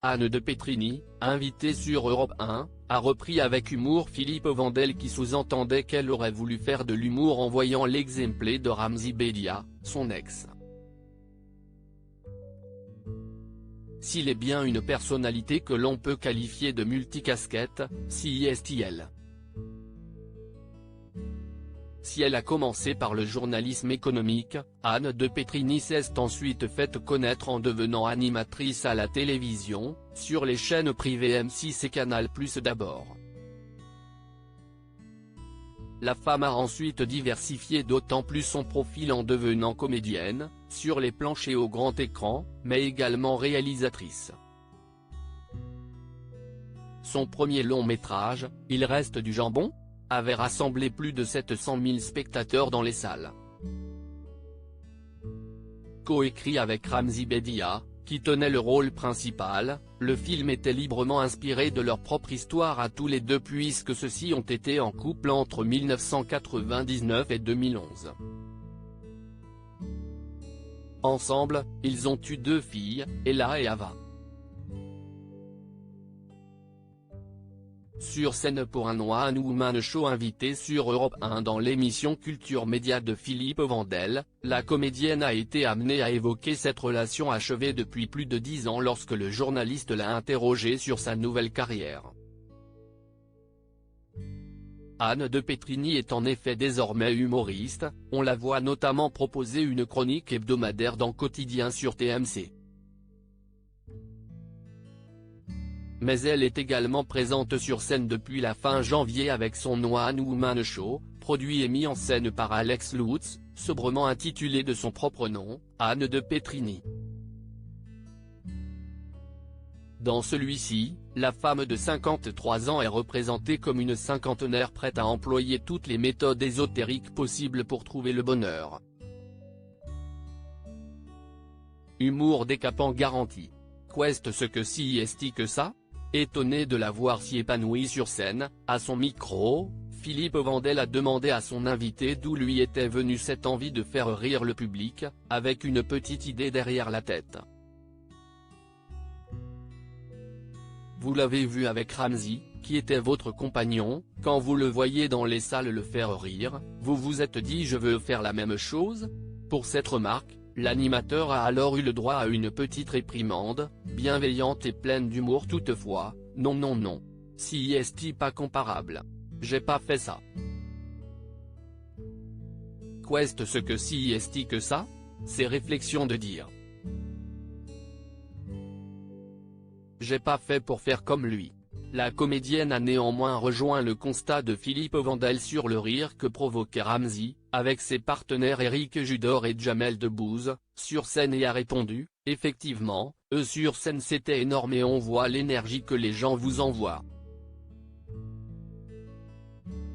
Anne de Petrini, invitée sur Europe 1, a repris avec humour Philippe Vandel qui sous-entendait qu'elle aurait voulu faire de l'humour en voyant l'exemple de Ramzy Bedia, son ex. S'il est bien une personnalité que l'on peut qualifier de multicasquette, si est-il. Si elle a commencé par le journalisme économique, Anne de Petrini s'est ensuite faite connaître en devenant animatrice à la télévision, sur les chaînes privées M6 et Canal+ d'abord. La femme a ensuite diversifié d'autant plus son profil en devenant comédienne, sur les planches et au grand écran, mais également réalisatrice. Son premier long métrage, Il reste du jambon, avait rassemblé plus de 700 000 spectateurs dans les salles. Coécrit avec Ramzy Bedia, qui tenait le rôle principal, le film était librement inspiré de leur propre histoire à tous les deux puisque ceux-ci ont été en couple entre 1999 et 2011. Ensemble, ils ont eu 2 filles, Ella et Ava. Sur scène pour un One Woman Show invité sur Europe 1 dans l'émission Culture Média de Philippe Vandel, la comédienne a été amenée à évoquer cette relation achevée depuis plus de 10 ans lorsque le journaliste l'a interrogée sur sa nouvelle carrière. Anne de Petrini est en effet désormais humoriste, on la voit notamment proposer une chronique hebdomadaire dans Quotidien sur TMC. Mais elle est également présente sur scène depuis la fin janvier avec son One Woman Show, produit et mis en scène par Alex Lutz, sobrement intitulé de son propre nom, Anne de Petrini. Dans celui-ci, la femme de 53 ans est représentée comme une cinquantenaire prête à employer toutes les méthodes ésotériques possibles pour trouver le bonheur. Humour décapant garanti. Qu'est-ce que si est-il que ça ? Étonné de la voir si épanouie sur scène, à son micro, Philippe Vandel a demandé à son invité d'où lui était venue cette envie de faire rire le public, avec une petite idée derrière la tête. Vous l'avez vu avec Ramzy, qui était votre compagnon, quand vous le voyez dans les salles le faire rire, vous vous êtes dit je veux faire la même chose ? Pour cette remarque, l'animateur a alors eu le droit à une petite réprimande, bienveillante et pleine d'humour toutefois, non. Si est-il pas comparable. J'ai pas fait ça. Qu'est-ce que si est-il que ça ? C'est réflexion de dire. J'ai pas fait pour faire comme lui. La comédienne a néanmoins rejoint le constat de Philippe Vandel sur le rire que provoquait Ramzy, avec ses partenaires Éric Judor et Jamel Debbouze, sur scène et a répondu, effectivement, eux sur scène c'était énorme et on voit l'énergie que les gens vous envoient.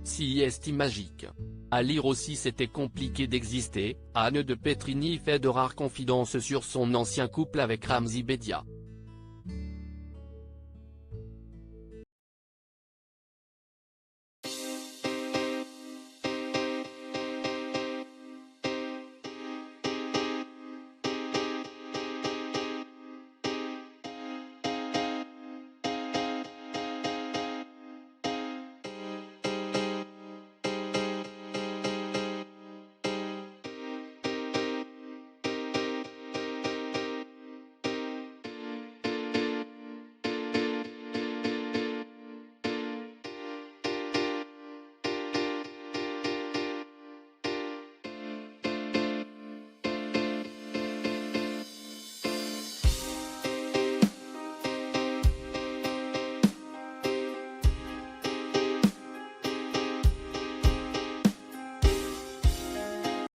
Si est magique. À lire aussi c'était compliqué d'exister, Anne de Petrini fait de rares confidences sur son ancien couple avec Ramzy Bedia.